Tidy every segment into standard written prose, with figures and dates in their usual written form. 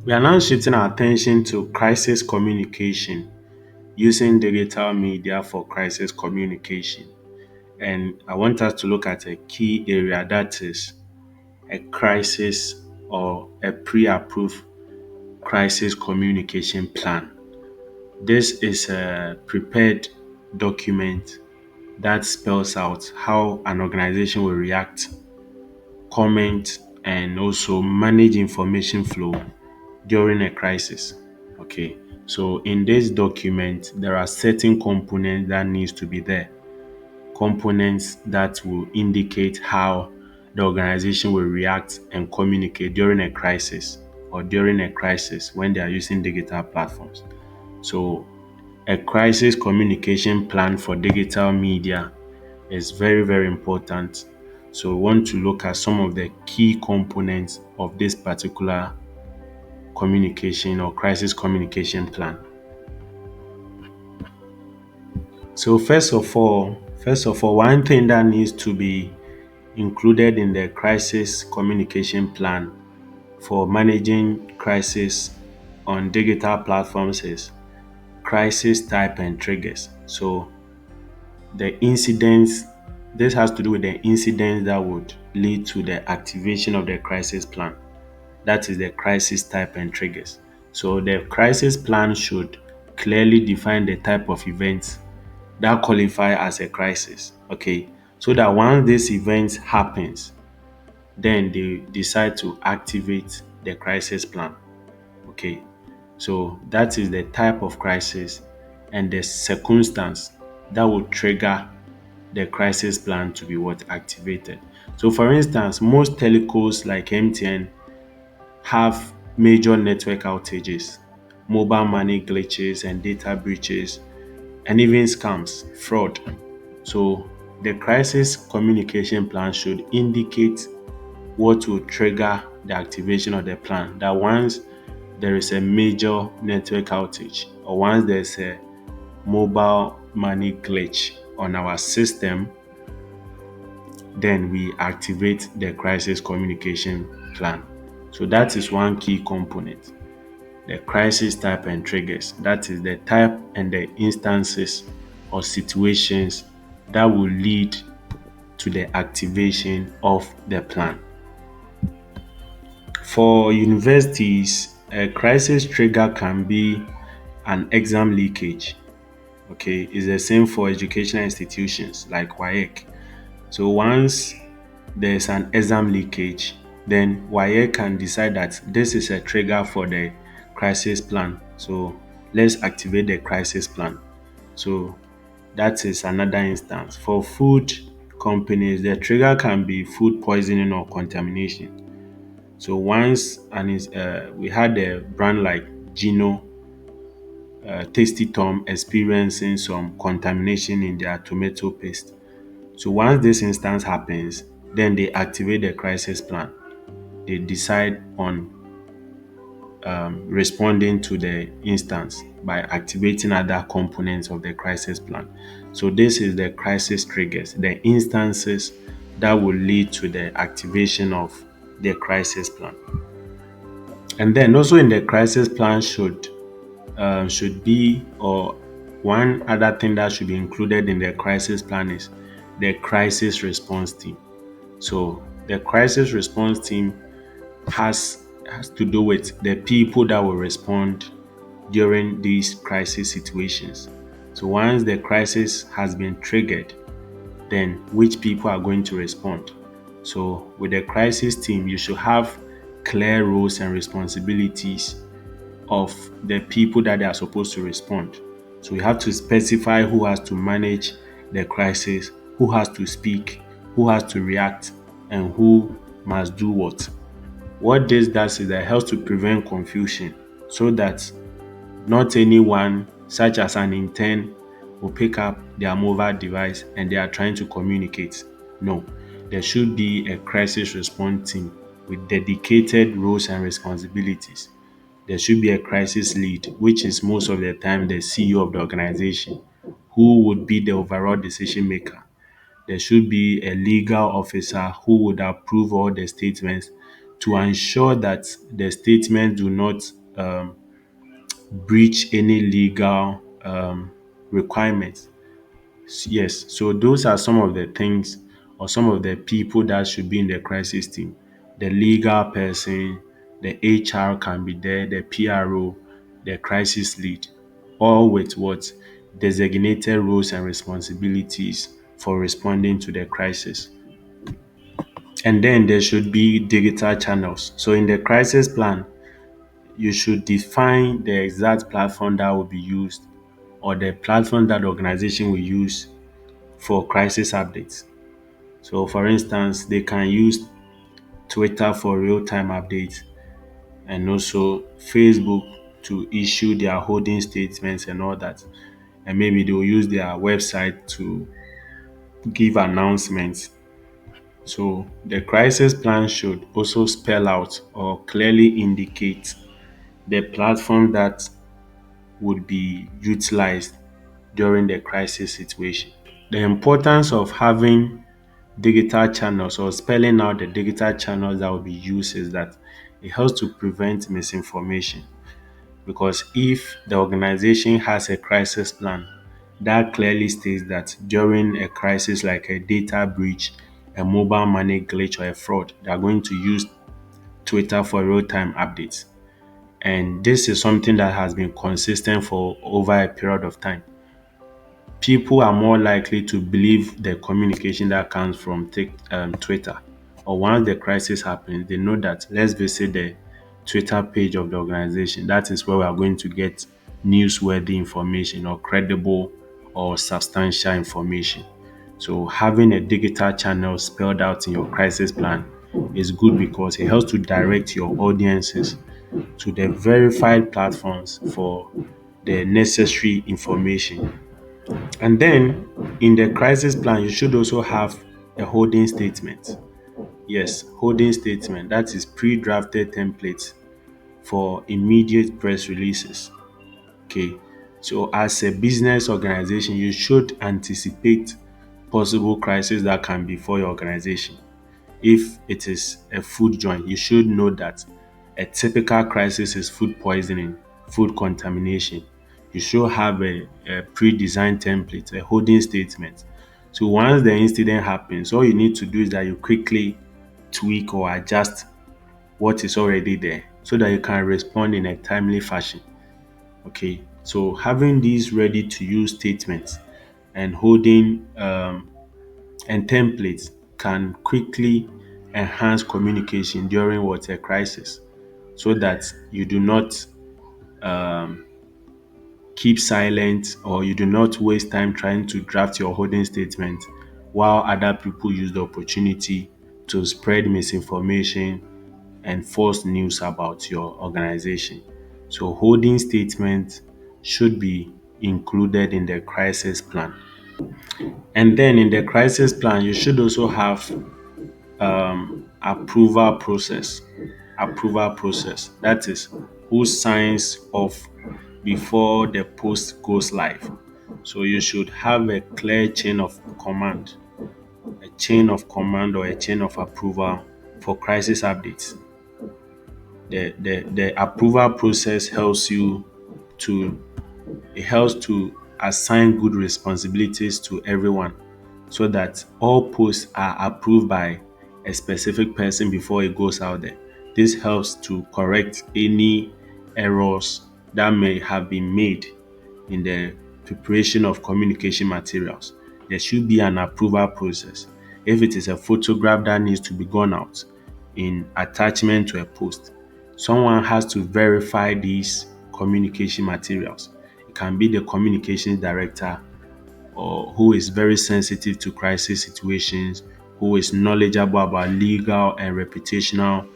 We are now shifting our attention to crisis communication using digital media for crisis communication. And I want us to look at a key area that is a crisis or a pre approved crisis communication plan. This is a prepared document that spells out how an organization will react, comment, and also manage information flow during a crisis. Okay, so in this document, there are certain components that needs to be there. Components that will indicate how the organization will react and communicate during a crisis or during a crisis when they are using digital platforms. So a crisis communication plan for digital media is very, very important. So we want to look at some of the key components of this particular communication or crisis communication plan. So first of all, one thing that needs to be included in the crisis communication plan for managing crisis on digital platforms is crisis type and triggers. So the incidents, this has to do with the incidents that would lead to the activation of the crisis plan. That is the crisis type and triggers. So the crisis plan should clearly define the type of events that qualify as a crisis. Okay. So that once this event happens, then they decide to activate the crisis plan. Okay. So that is the type of crisis and the circumstance that will trigger the crisis plan to be what activated. So for instance, most telcos like MTN have major network outages, mobile money glitches and data breaches, and even scams, fraud. So the crisis communication plan should indicate what will trigger the activation of the plan. That once there is a major network outage or once there's a mobile money glitch on our system, then we activate the crisis communication plan. So that is one key component. The crisis type and triggers. That is the type and the instances or situations that will lead to the activation of the plan. For universities, a crisis trigger can be an exam leakage. Okay, it's the same for educational institutions like WAEC. So once there's an exam leakage, then WAEC can decide that this is a trigger for the crisis plan. So let's activate the crisis plan. So that is another instance. For food companies, the trigger can be food poisoning or contamination. So once we had a brand like Gino, Tasty Tom experiencing some contamination in their tomato paste. So once this instance happens, then they activate the crisis plan. They decide on responding to the instance by activating other components of the crisis plan. So this is the crisis triggers, the instances that will lead to the activation of the crisis plan. And then also in the crisis plan should be, or one other thing that should be included in the crisis plan is the crisis response team. So the crisis response team has to do with the people that will respond during these crisis situations. So once the crisis has been triggered, then which people are going to respond? So with the crisis team, you should have clear roles and responsibilities of the people that they are supposed to respond. So you have to specify who has to manage the crisis, who has to speak, who has to react, and who must do what. What this does is that it helps to prevent confusion so that not anyone, such as an intern, will pick up their mobile device and they are trying to communicate. No, there should be a crisis response team with dedicated roles and responsibilities. There should be a crisis lead, which is most of the time the CEO of the organization, who would be the overall decision maker. There should be a legal officer who would approve all the statements to ensure that the statements do not breach any legal requirements. Yes, so those are some of the things or some of the people that should be in the crisis team. The legal person, the HR can be there, the PRO, the crisis lead, all with what designated roles and responsibilities for responding to the crisis. And then there should be digital channels. So in the crisis plan, you should define the exact platform that will be used or the platform that the organization will use for crisis updates. So, for instance, they can use Twitter for real time updates and also Facebook to issue their holding statements and all that. And maybe they will use their website to give announcements. So, the crisis plan should also spell out or clearly indicate the platform that would be utilized during the crisis situation. The importance of having digital channels or spelling out the digital channels that will be used is that it helps to prevent misinformation. Because if the organization has a crisis plan that clearly states that during a crisis like a data breach, a mobile money glitch, or a fraud, they are going to use Twitter for real time updates. And this is something that has been consistent for over a period of time. People are more likely to believe the communication that comes from Twitter. Or once the crisis happens, they know that let's visit the Twitter page of the organization. That is where we are going to get newsworthy information or credible or substantial information. So having a digital channel spelled out in your crisis plan is good because it helps to direct your audiences to the verified platforms for the necessary information. And then in the crisis plan, you should also have a holding statement. Yes, holding statement. That is pre-drafted templates for immediate press releases. Okay. So as a business organization, you should anticipate possible crises that can befall your organization. If it is a food joint, you should know that a typical crisis is food poisoning, food contamination. You should have a pre-designed template, a holding statement. So once the incident happens, all you need to do is that you quickly tweak or adjust what is already there so that you can respond in a timely fashion. Okay, so having these ready to use statements and holding and templates can quickly enhance communication during what a crisis so that you do not keep silent or you do not waste time trying to draft your holding statement while other people use the opportunity to spread misinformation and false news about your organization. So holding statements should be included in the crisis plan. And then in the crisis plan, you should also have approval process. Approval process. That is who signs off before the post goes live. So you should have a clear chain of command, a chain of command or a chain of approval for crisis updates. The approval process helps you to it helps to assign good responsibilities to everyone so that all posts are approved by a specific person before it goes out there. This helps to correct any errors that may have been made in the preparation of communication materials. There should be an approval process. If it is a photograph that needs to be gone out in attachment to a post, someone has to verify these communication materials. It can be the communications director or who is very sensitive to crisis situations, who is knowledgeable about legal and reputational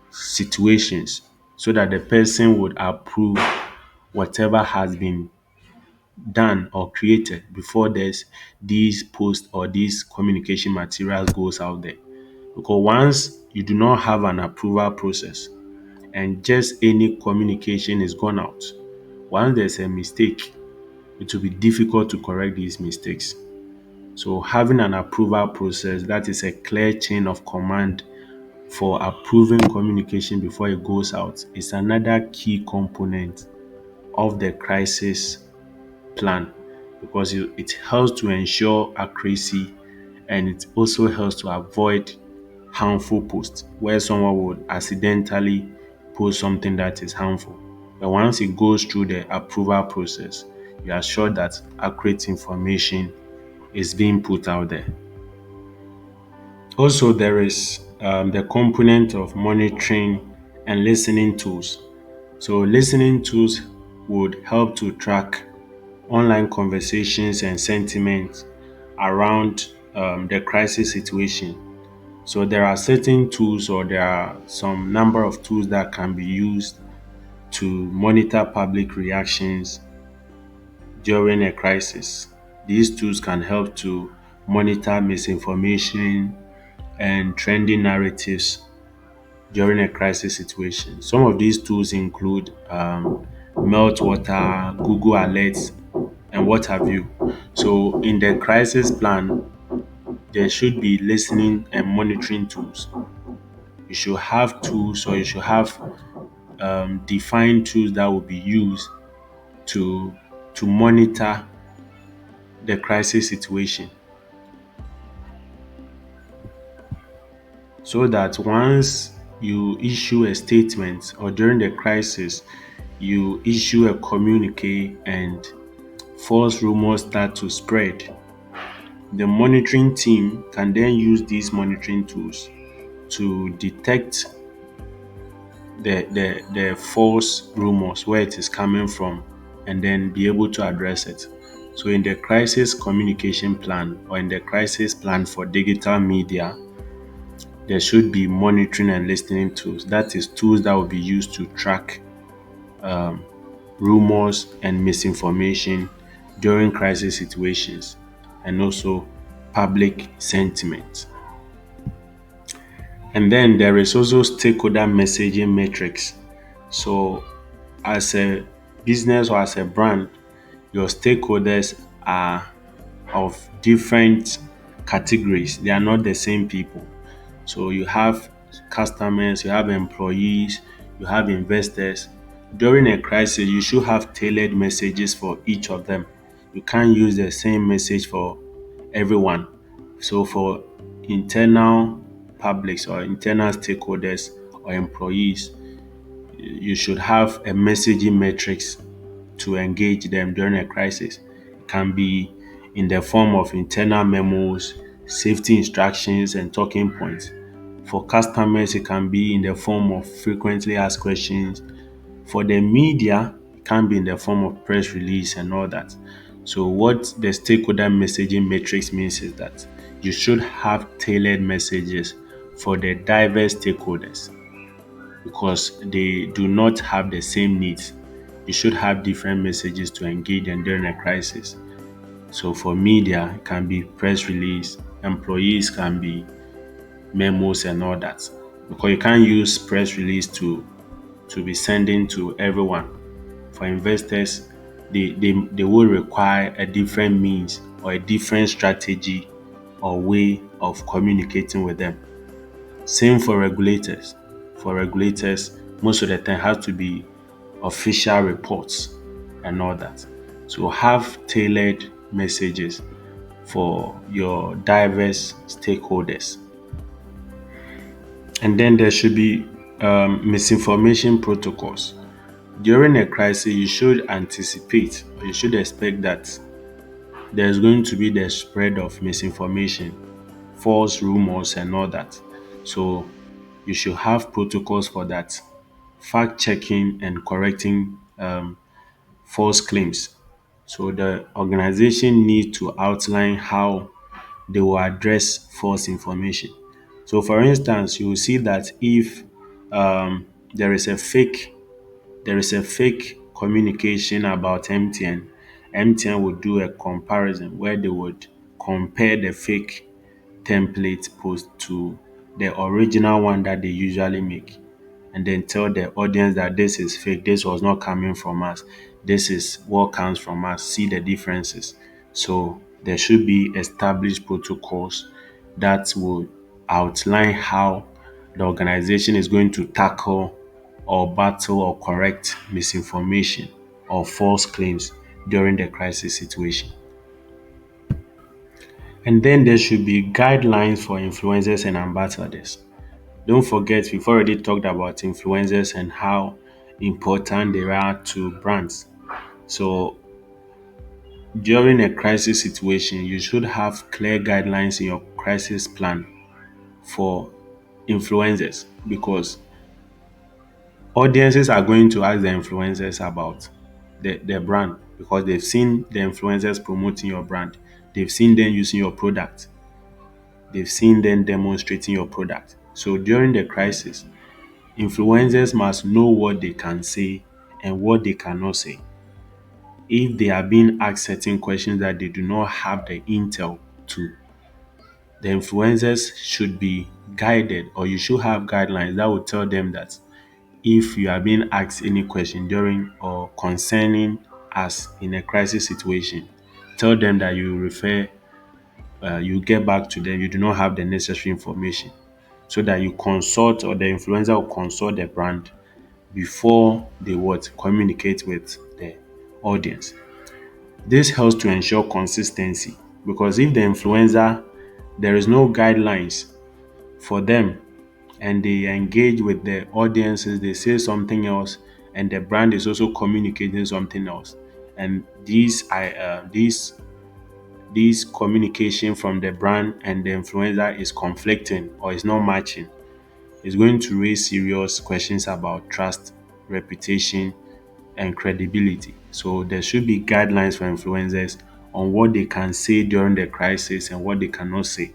situations, so that the person would approve whatever has been done or created before there's these posts or these communication materials goes out there. Because once you do not have an approval process and just any communication is gone out, once there's a mistake, it will be difficult to correct these mistakes. So having an approval process that is a clear chain of command for approving communication before it goes out is another key component of the crisis plan, because it helps to ensure accuracy, and it also helps to avoid harmful posts where someone would accidentally post something that is harmful. But once it goes through the approval process, you are sure that accurate information is being put out there. Also, there is the component of monitoring and listening tools. So, listening tools would help to track online conversations and sentiments around the crisis situation. So, there are certain tools, or there are some number of tools that can be used to monitor public reactions during a crisis. These tools can help to monitor misinformation and trending narratives during a crisis situation. Some of these tools include Meltwater, Google Alerts, and what have you. So, in the crisis plan, there should be listening and monitoring tools. You should have tools, or you should have defined tools that will be used to monitor the crisis situation, so that once you issue a statement, or during the crisis you issue a communique and false rumors start to spread, the monitoring team can then use these monitoring tools to detect the false rumors, where it is coming from, and then be able to address it. So in the crisis communication plan, or in the crisis plan for digital media, there should be monitoring and listening tools. That is, tools that will be used to track rumors and misinformation during crisis situations, and also public sentiment. And then there is also stakeholder messaging metrics. So, as a business or as a brand, your stakeholders are of different categories, they are not the same people. So you have customers, you have employees, you have investors. During a crisis, you should have tailored messages for each of them. You can't use the same message for everyone. So for internal publics, or internal stakeholders, or employees, you should have a messaging matrix to engage them during a crisis. It can be in the form of internal memos, safety instructions, and talking points. For customers, it can be in the form of frequently asked questions. For the media, it can be in the form of press release and all that. So, what the stakeholder messaging matrix means is that you should have tailored messages for the diverse stakeholders, because they do not have the same needs. You should have different messages to engage them during a crisis. So, for media, it can be press release, employees can be memos and all that, because you can't use press release to be sending to everyone. For investors, they will require a different means, or a different strategy or way of communicating with them. Same for regulators. For regulators, most of the time has to be official reports and all that. So have tailored messages for your diverse stakeholders. And then there should be misinformation protocols. During a crisis, you should anticipate, or you should expect that there's going to be the spread of misinformation, false rumors, and all that. So you should have protocols for that, fact checking and correcting false claims. So the organization need to outline how they will address false information. So, for instance, you will see that if um, there is a fake communication about MTN, MTN would do a comparison where they would compare the fake template post to the original one that they usually make, and then tell the audience that this is fake, this was not coming from us, this is what comes from us, see the differences. So there should be established protocols that will outline how the organization is going to tackle or battle or correct misinformation or false claims during the crisis situation. And then there should be guidelines for influencers and ambassadors. Don't forget, we've already talked about influencers and how important they are to brands. So during a crisis situation, you should have clear guidelines in your crisis plan for influencers because audiences are going to ask the influencers about the brand because they've seen the influencers promoting your brand. They've seen them using your product. They've seen them demonstrating your product. So during the crisis, influencers must know what they can say and what they cannot say. If they are being asked certain questions that they do not have the intel to, the influencers should be guided or you should have guidelines that will tell them that if you are being asked any question during or concerning us in a crisis situation, tell them that you get back to them, you do not have the necessary information so that you consult or the influencer will consult the brand before they would communicate with the audience. This helps to ensure consistency because if the influencer there is no guidelines for them and they engage with the audiences, they say something else, and the brand is also communicating something else, and these communication from the brand and the influencer is conflicting or is not matching, it's going to raise serious questions about trust, reputation, and credibility. So there should be guidelines for influencers on what they can say during the crisis and what they cannot say.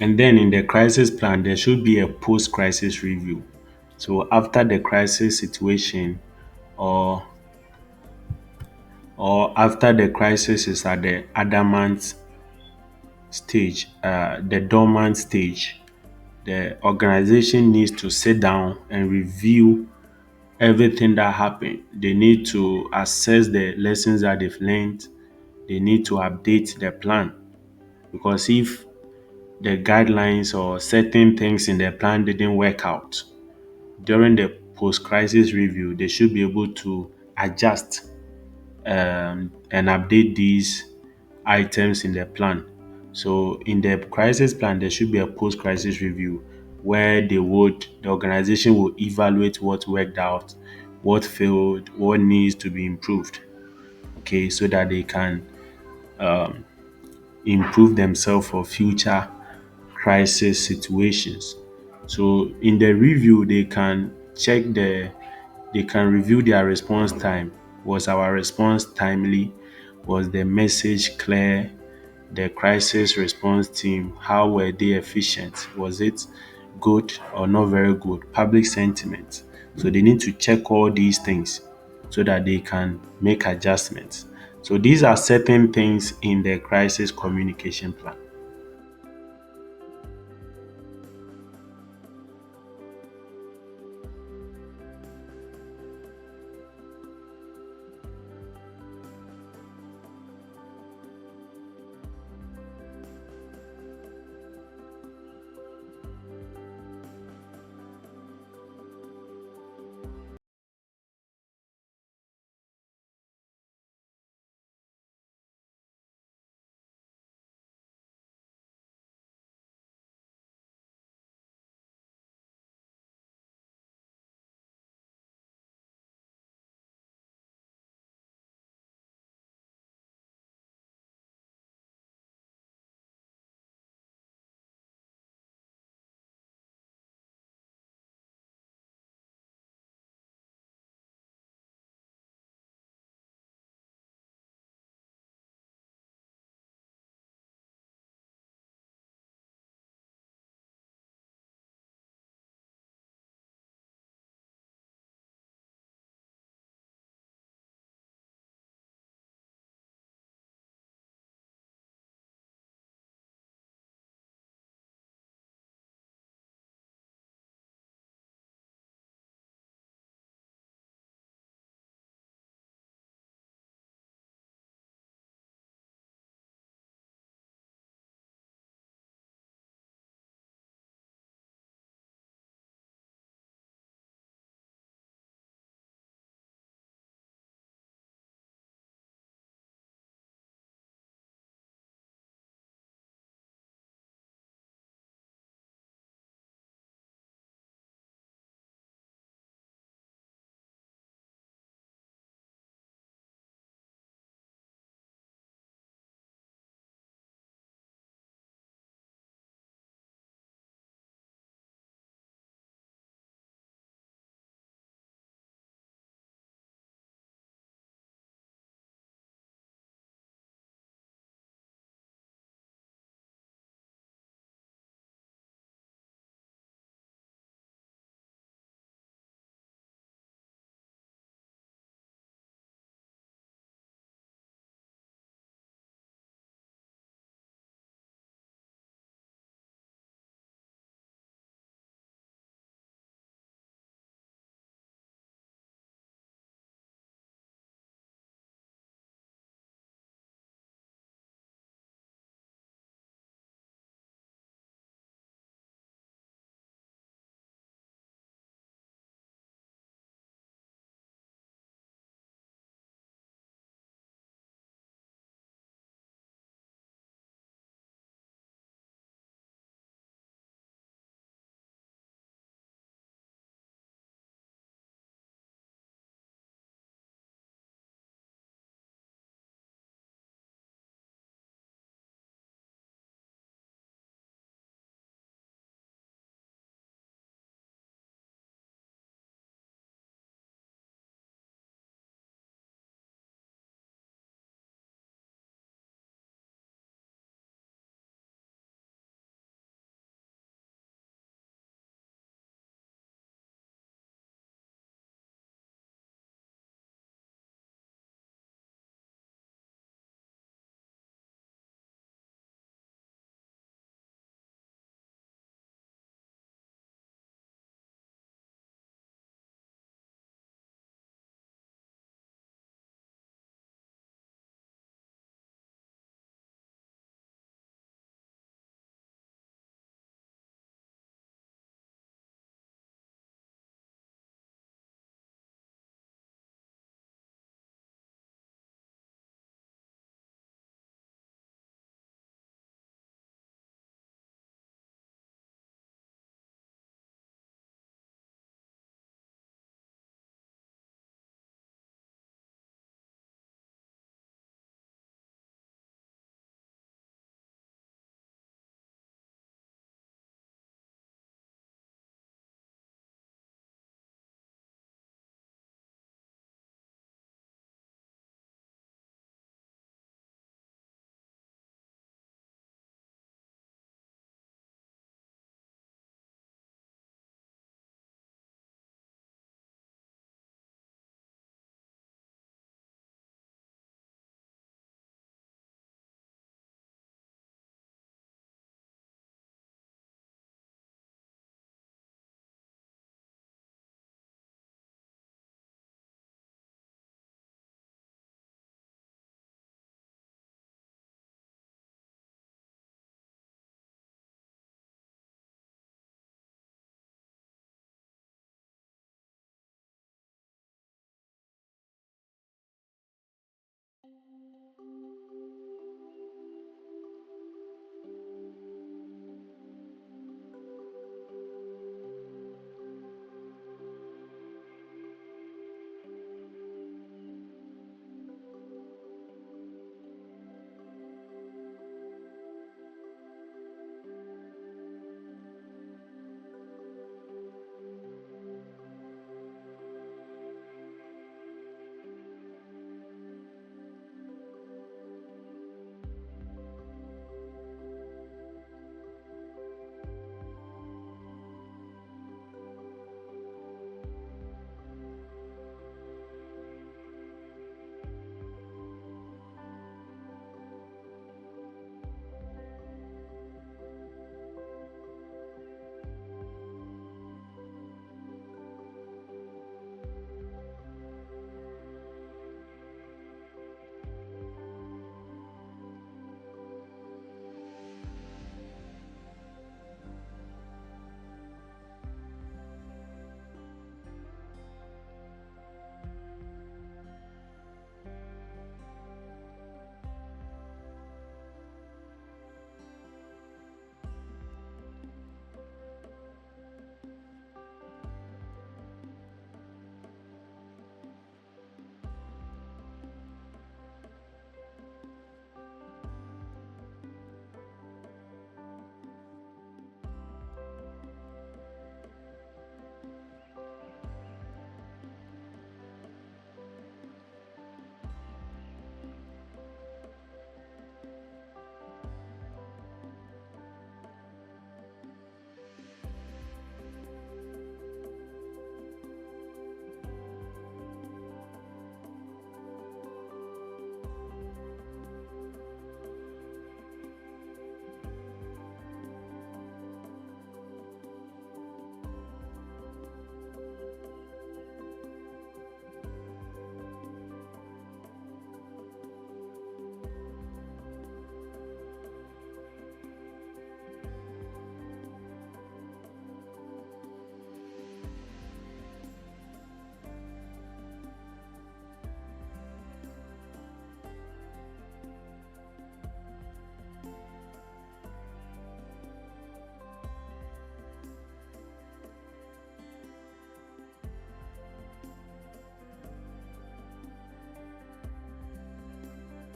And then in the crisis plan, there should be a post-crisis review. So after the crisis situation or after the crisis is at the adamant stage, the dormant stage, the organization needs to sit down and review everything that happened. They need to assess the lessons that they've learned. They need to update the plan because if the guidelines or certain things in the plan didn't work out during the post-crisis review, they should be able to adjust and update these items in the plan. So in the crisis plan, there should be a post-crisis review where the organization will evaluate what worked out, what failed, what needs to be improved. Okay, so that they can improve themselves for future crisis situations. So in the review, they can review their response time. Was our response timely? Was the message clear? The crisis response team, how were they efficient? Was it good or not very good? Public sentiment. So they need to check all these things so that they can make adjustments. So these are certain things in the crisis communication plan.